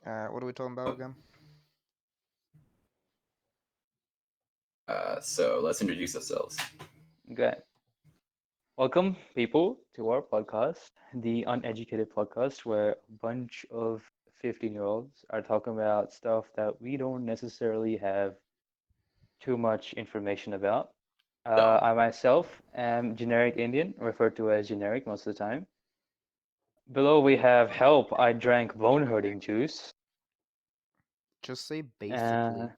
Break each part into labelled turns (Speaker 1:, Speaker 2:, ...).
Speaker 1: What are we talking about again?
Speaker 2: So let's introduce ourselves.
Speaker 3: Okay. Welcome, people, to our podcast, the Uneducated podcast, where a bunch of 15-year-olds are talking about stuff that we don't necessarily have too much information about.
Speaker 2: No.
Speaker 3: I myself am generic Indian, referred to as generic most of the time. Below we have help. I drank bone hurting juice.
Speaker 1: Just say
Speaker 3: Uh,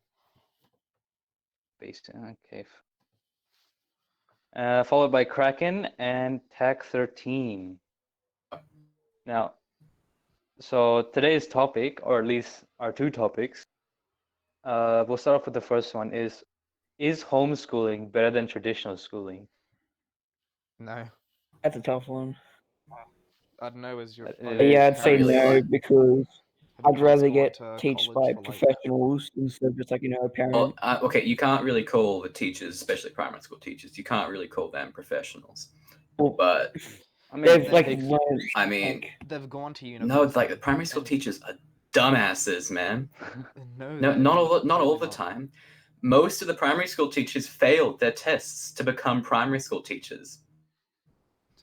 Speaker 1: basically.
Speaker 3: okay. Followed by Kraken and Tech 13. Now, so today's topic, or at least our two topics, we'll start off with the first one is homeschooling better than traditional schooling?
Speaker 1: No,
Speaker 4: That's a tough one.
Speaker 1: I don't know. Is your
Speaker 3: It
Speaker 1: are
Speaker 4: Yeah,
Speaker 1: your
Speaker 3: is.
Speaker 4: I'd say
Speaker 2: really
Speaker 1: parents
Speaker 4: no
Speaker 2: fun.
Speaker 4: because
Speaker 1: have your
Speaker 4: I'd
Speaker 1: parents
Speaker 4: rather
Speaker 1: gone
Speaker 4: get
Speaker 1: to
Speaker 4: teached
Speaker 1: college
Speaker 4: by
Speaker 1: for like?
Speaker 4: professionals instead of just a
Speaker 2: Well,
Speaker 4: parent.
Speaker 2: okay, you can't really call the teachers, especially primary school teachers, you can't really call them professionals.
Speaker 4: Well,
Speaker 2: But
Speaker 3: I mean,
Speaker 4: they've
Speaker 3: it
Speaker 4: like
Speaker 3: takes.
Speaker 4: learned.
Speaker 2: I mean,
Speaker 1: They've gone to
Speaker 2: no,
Speaker 1: university.
Speaker 2: like the primary school
Speaker 1: and-
Speaker 2: teachers are dumbasses, man.
Speaker 1: No,
Speaker 2: No,
Speaker 1: they're
Speaker 2: not all
Speaker 1: totally
Speaker 2: the
Speaker 1: not.
Speaker 2: time. Most of the primary school teachers failed their tests to become primary school teachers,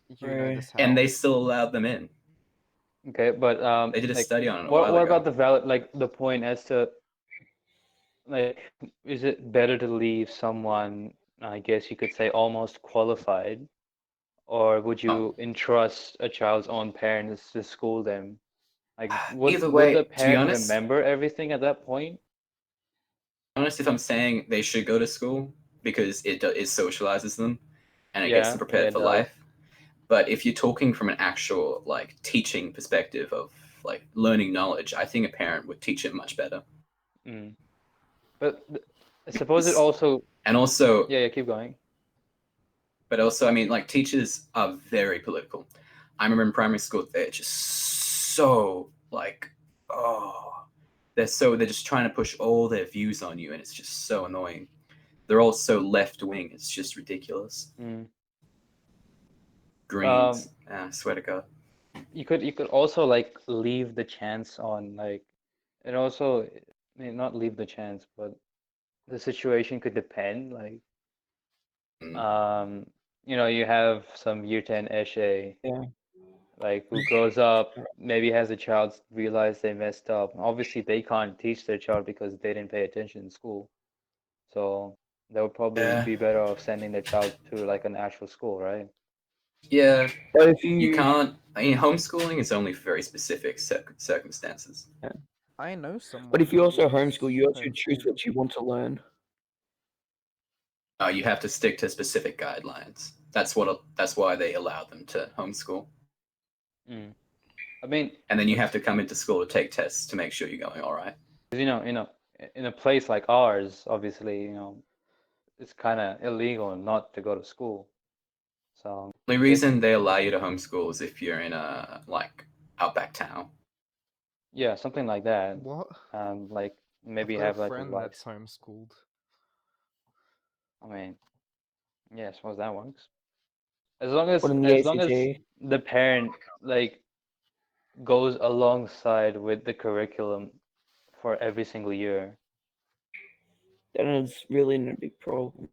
Speaker 1: You know this how?
Speaker 2: and they still allowed them in.
Speaker 3: Okay, but
Speaker 2: They did a
Speaker 3: like,
Speaker 2: study on it a
Speaker 3: what
Speaker 2: while
Speaker 3: what
Speaker 2: ago.
Speaker 3: about the point as to like, is it better to leave someone, I guess you could say, almost qualified, or would
Speaker 2: Oh,
Speaker 3: you entrust a child's own parents to school them? Like,
Speaker 2: either
Speaker 3: would the
Speaker 2: way, to be
Speaker 3: parent
Speaker 2: honest,
Speaker 3: remember everything at that point?
Speaker 2: if I'm saying they should go to school because it socializes them and it gets them
Speaker 3: Yeah,
Speaker 2: prepared
Speaker 3: it
Speaker 2: for
Speaker 3: does.
Speaker 2: life. But if you're talking from an actual like teaching perspective of like learning knowledge, I think a parent would teach it much better.
Speaker 3: Mm. But I suppose it
Speaker 2: Because-
Speaker 3: also,
Speaker 2: And also,
Speaker 3: yeah, keep going.
Speaker 2: but also, I mean, like teachers are very political. I remember in primary school, they're just so like, oh, they're just trying to push all their views on you, and it's just so annoying. They're all so left wing. It's just ridiculous.
Speaker 3: Mm.
Speaker 2: Greens, I swear to God.
Speaker 3: You could also like leave the chance on like, and also, I mean, not leave the chance, but the situation could depend. Like,
Speaker 2: Mm.
Speaker 3: um, you have some year 10 Eshe,
Speaker 4: Yeah.
Speaker 3: like who grows up, maybe has a child, realize they messed up. Obviously, they can't teach their child because they didn't pay attention in school. So they would probably
Speaker 2: Yeah.
Speaker 3: be better off sending their child to like an actual school, right?
Speaker 2: Yeah,
Speaker 4: But if
Speaker 2: you can't. I mean, homeschooling is only for very specific circumstances.
Speaker 1: I know someone.
Speaker 4: but if you
Speaker 1: who
Speaker 4: also
Speaker 1: is
Speaker 4: homeschool, you also choose
Speaker 1: homeschooled.
Speaker 4: what you want to learn.
Speaker 2: You have to stick to specific guidelines. That's why they allow them to homeschool.
Speaker 3: Mm. I mean,
Speaker 2: And then you have to come into school to take tests to make sure you're going all right.
Speaker 3: in a place like ours, obviously, it's kind of illegal not to go to school. So
Speaker 2: The only reason they allow you to homeschool is if you're in a like outback town.
Speaker 3: yeah, something like that.
Speaker 1: What?
Speaker 3: Like maybe
Speaker 1: I've got
Speaker 3: have
Speaker 1: a
Speaker 3: like a
Speaker 1: friend
Speaker 3: like,
Speaker 1: that's homeschooled.
Speaker 3: I mean, yeah, I suppose that works. As long as
Speaker 4: But in the
Speaker 3: as long as
Speaker 4: ACT,
Speaker 3: the parent like goes alongside with the curriculum for every single year.
Speaker 4: then it's really not a big problem.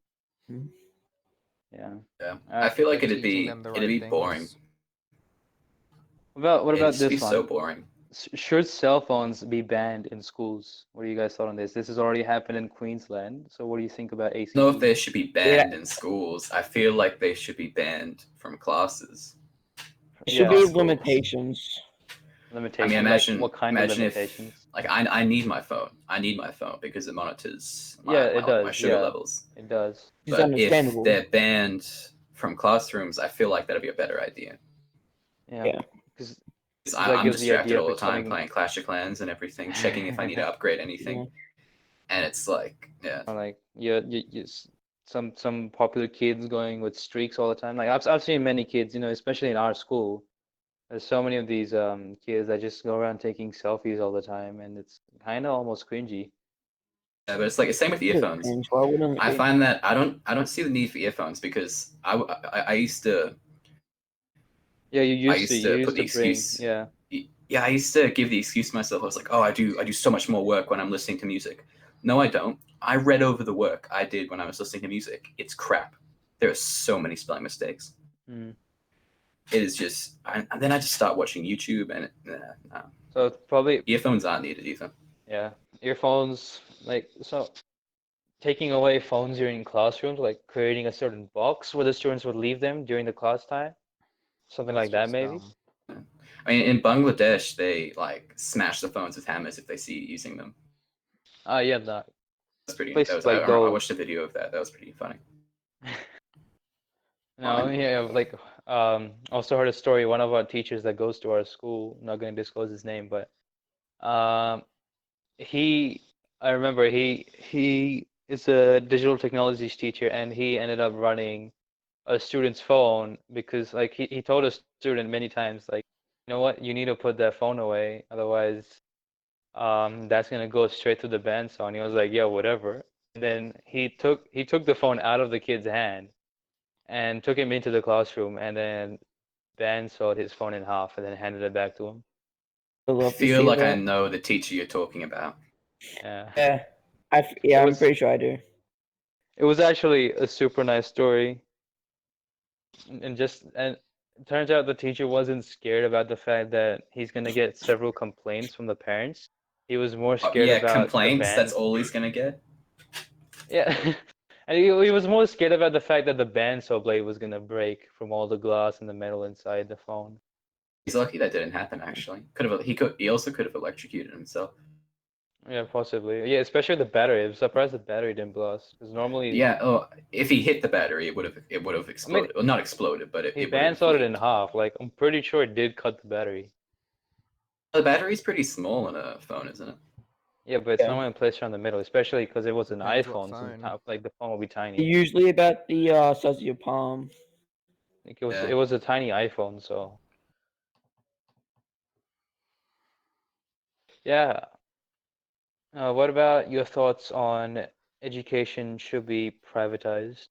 Speaker 3: Yeah.
Speaker 2: Yeah, I feel like
Speaker 1: They're
Speaker 2: it'd
Speaker 1: teaching
Speaker 2: be
Speaker 1: them the
Speaker 2: it'd be
Speaker 1: right
Speaker 2: boring.
Speaker 1: things.
Speaker 3: What
Speaker 2: It'd
Speaker 3: about
Speaker 2: just be
Speaker 3: this
Speaker 2: so
Speaker 3: one?
Speaker 2: boring.
Speaker 3: Should cell phones be banned in schools? What do you guys thought on this? This has already happened in Queensland. So what do you think about
Speaker 2: I don't know if
Speaker 3: ACT?
Speaker 2: they should be banned in schools. I feel like they should be banned from classes.
Speaker 4: There should
Speaker 3: Yeah,
Speaker 4: be
Speaker 2: schools.
Speaker 4: limitations.
Speaker 2: I mean,
Speaker 3: limitations. Like what kind of
Speaker 2: imagine if
Speaker 3: limitations?
Speaker 2: like I need my phone. I need my phone because it monitors
Speaker 3: Yeah,
Speaker 2: my
Speaker 3: it
Speaker 2: like my
Speaker 3: does.
Speaker 2: sugar
Speaker 3: Yeah,
Speaker 2: levels.
Speaker 3: it does.
Speaker 4: It's
Speaker 2: But if
Speaker 4: understandable.
Speaker 2: they're banned from classrooms, I feel like that'd be a better idea.
Speaker 3: Yeah,
Speaker 4: Yeah.
Speaker 3: because
Speaker 2: I'm
Speaker 3: that gives the
Speaker 2: distracted
Speaker 3: idea of
Speaker 2: all the time
Speaker 3: becoming
Speaker 2: playing Clash of Clans and everything, checking if I need to upgrade anything.
Speaker 4: Yeah.
Speaker 2: And it's like, yeah,
Speaker 3: like some popular kids going with streaks all the time. Like I've seen many kids, especially in our school. There's so many of these kids that just go around taking selfies all the time, and it's kind of almost cringy.
Speaker 2: yeah, but it's like the same with
Speaker 4: It's
Speaker 2: earphones.
Speaker 4: cringe. Why wouldn't it
Speaker 2: I
Speaker 4: be?
Speaker 2: find that I don't see the need for earphones because I used to
Speaker 3: Yeah, you
Speaker 2: I
Speaker 3: used to.
Speaker 2: used
Speaker 3: You
Speaker 2: to
Speaker 3: used
Speaker 2: put the
Speaker 3: to bring.
Speaker 2: excuse.
Speaker 3: Yeah.
Speaker 2: Yeah, I used to give the excuse to myself. I was like, oh, I do so much more work when I'm listening to music. No, I don't. I read over the work I did when I was listening to music. It's crap. There are so many spelling mistakes.
Speaker 3: Mm.
Speaker 2: It is just, and then I just start watching YouTube, and no.
Speaker 3: So it's probably
Speaker 2: Earphones aren't needed either.
Speaker 3: yeah. Earphones like so. Taking away phones during classrooms, like creating a certain box where the students would leave them during the class time, something
Speaker 1: That's
Speaker 3: like that,
Speaker 1: just
Speaker 3: maybe.
Speaker 1: dumb.
Speaker 2: I mean, in Bangladesh, they like smash the phones with hammers if they see you using them.
Speaker 3: Yeah, the
Speaker 2: That's pretty. That
Speaker 3: places
Speaker 2: was,
Speaker 3: like
Speaker 2: I
Speaker 3: those.
Speaker 2: watched a video of that. That was pretty funny.
Speaker 3: No, yeah, like also heard a story. One of our teachers that goes to our school, not going to disclose his name, but um, he, I remember he is a digital technologies teacher, and he ended up running a student's phone because like he told a student many times like, you know what, you need to put that phone away, otherwise that's gonna go straight to the bandsaw. And he was like, yeah, whatever. And then he took the phone out of the kid's hand and took him into the classroom, and then bandsawed his phone in half and then handed it back to him.
Speaker 4: I
Speaker 2: I
Speaker 4: love to
Speaker 2: feel
Speaker 4: see
Speaker 2: like I
Speaker 4: that.
Speaker 2: know the teacher you're talking about.
Speaker 3: Yeah.
Speaker 4: Yeah,
Speaker 3: It
Speaker 4: I'm
Speaker 3: was
Speaker 4: pretty sure I do.
Speaker 3: it was actually a super nice story. And it turns out the teacher wasn't scared about the fact that he's gonna get several complaints from the parents. He was more scared
Speaker 2: Yeah,
Speaker 3: about the
Speaker 2: complaints. That's
Speaker 3: band.
Speaker 2: all he's gonna get.
Speaker 3: Yeah. And he was more scared about the fact that the bandsaw blade was gonna break from all the glass and the metal inside the phone.
Speaker 2: He's lucky that didn't happen. Actually, he also could have electrocuted himself.
Speaker 3: Yeah, possibly. Yeah, especially the battery. I'm surprised the battery didn't blast. Because normally
Speaker 2: Yeah. Oh, if he hit the battery, it would have
Speaker 3: I mean,
Speaker 2: exploded. Well, not exploded, but
Speaker 3: he
Speaker 2: it would have
Speaker 3: bandsawed it in
Speaker 2: leaked.
Speaker 3: half. Like I'm pretty sure it did cut the battery.
Speaker 2: The battery's pretty small in a phone, isn't it?
Speaker 3: Yeah, but it's
Speaker 4: Yeah.
Speaker 3: normally placed around the middle, especially because it was an
Speaker 1: Depends what
Speaker 3: iPhone, so the
Speaker 1: phone.
Speaker 3: top, like the phone will be tiny.
Speaker 4: Usually about the size of your palm.
Speaker 3: Like
Speaker 2: Yeah.
Speaker 3: it was a tiny iPhone, so yeah. What about your thoughts on education should be privatized?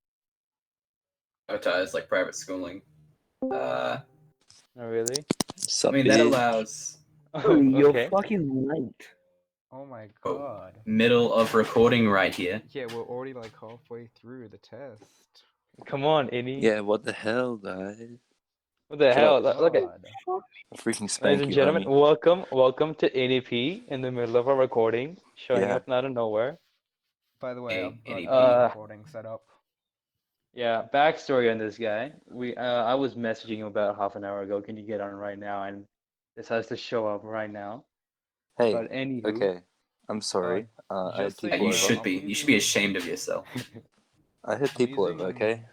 Speaker 2: Privatized like private schooling.
Speaker 3: Not really?
Speaker 2: I mean that
Speaker 5: Sup,
Speaker 2: allows
Speaker 4: Oh, you're
Speaker 3: Okay.
Speaker 4: fucking late.
Speaker 1: Oh my
Speaker 2: Oh.
Speaker 1: god.
Speaker 2: middle of recording right here.
Speaker 1: Yeah, we're already like halfway through the test.
Speaker 3: Come on, Innie.
Speaker 5: Yeah, what the hell, guys?
Speaker 3: What the
Speaker 5: Shut
Speaker 3: hell?
Speaker 5: up.
Speaker 3: Look at,
Speaker 1: God.
Speaker 5: I'll freaking
Speaker 3: ladies
Speaker 5: spank
Speaker 3: and
Speaker 5: you,
Speaker 3: gentlemen,
Speaker 5: homie.
Speaker 3: welcome to NEP in the middle of our recording, showing
Speaker 5: Yeah.
Speaker 3: up out of nowhere.
Speaker 1: By the way,
Speaker 2: Hey,
Speaker 1: I've got
Speaker 2: NEP.
Speaker 1: the recording set up.
Speaker 3: Yeah, backstory on this guy. I was messaging him about half an hour ago. Can you get on right now? And decides to show up right now.
Speaker 5: Hey,
Speaker 3: But anywho,
Speaker 5: okay. I'm sorry. I had
Speaker 1: just so
Speaker 5: people
Speaker 2: You
Speaker 1: you know,
Speaker 5: over.
Speaker 2: should be. You should be ashamed of yourself.
Speaker 5: I had people over, okay?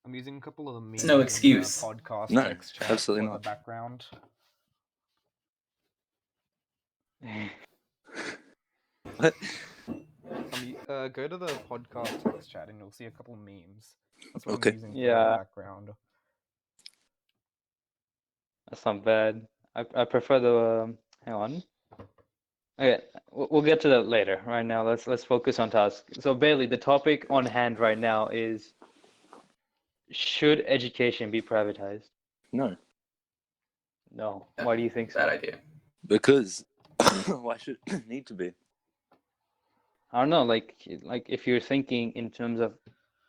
Speaker 1: I'm using a couple of the memes
Speaker 2: no
Speaker 1: in
Speaker 2: excuse.
Speaker 1: the podcast
Speaker 5: No,
Speaker 1: text chat
Speaker 5: absolutely
Speaker 1: for
Speaker 5: not.
Speaker 1: the background.
Speaker 5: What?
Speaker 1: Go to the podcast text chat and you'll see a couple of memes. That's what
Speaker 5: Okay.
Speaker 1: I'm using for
Speaker 3: Yeah.
Speaker 1: the background.
Speaker 3: That's not bad. I prefer the hang on. Okay, we'll get to that later. Right now, let's focus on task. So Bailey, the topic on hand right now is, should education be privatized?
Speaker 5: No,
Speaker 3: No. Why do you think
Speaker 2: Bad
Speaker 3: so?
Speaker 2: idea.
Speaker 5: because why should it need to be?
Speaker 3: I don't know, like if you're thinking in terms of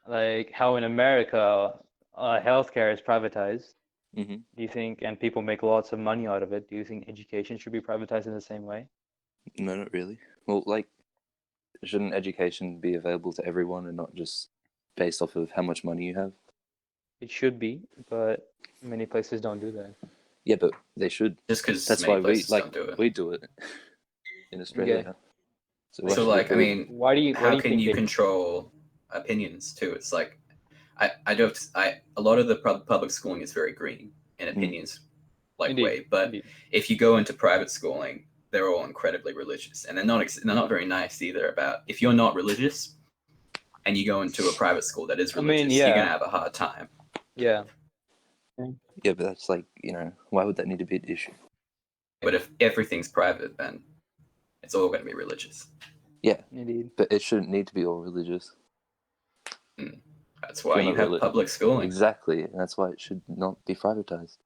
Speaker 3: like how in America healthcare is privatized,
Speaker 5: hmm
Speaker 3: do you think, and people make lots of money out of it, do you think education should be privatized in the same way?
Speaker 5: No, not really. Well, like, shouldn't education be available to everyone and not just based off of how much money you have?
Speaker 3: It should be, but many places don't do that.
Speaker 5: Yeah, but they should.
Speaker 2: Just because
Speaker 5: That's
Speaker 2: many
Speaker 5: why
Speaker 2: places don't do it.
Speaker 5: we do it in Australia.
Speaker 3: Okay.
Speaker 5: So why
Speaker 2: So
Speaker 5: should
Speaker 2: like, I
Speaker 5: it be?
Speaker 2: mean,
Speaker 3: Why do you
Speaker 2: how can
Speaker 3: think
Speaker 2: you
Speaker 3: it,
Speaker 2: control opinions too? It's like, I do have to, a lot of the public schooling is very green in opinions, like
Speaker 3: Indeed,
Speaker 2: way. But
Speaker 3: indeed.
Speaker 2: if you go into private schooling, they're all incredibly religious, and they're not very nice either. About if you're not religious, and you go into a private school that is
Speaker 3: I mean,
Speaker 2: religious, you're
Speaker 3: yeah.
Speaker 2: gonna have a hard time.
Speaker 3: Yeah.
Speaker 5: Yeah, but that's like, why would that need to be an issue?
Speaker 2: But if everything's private, then it's all gonna be religious.
Speaker 5: Yeah,
Speaker 3: Indeed.
Speaker 5: but it shouldn't need to be all religious.
Speaker 2: That's why
Speaker 5: You're
Speaker 2: you
Speaker 5: not
Speaker 2: have
Speaker 5: really-
Speaker 2: public schooling.
Speaker 5: Exactly, and that's why it should not be privatized.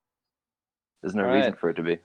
Speaker 5: There's no
Speaker 3: All
Speaker 5: reason
Speaker 3: right.
Speaker 5: for it to be.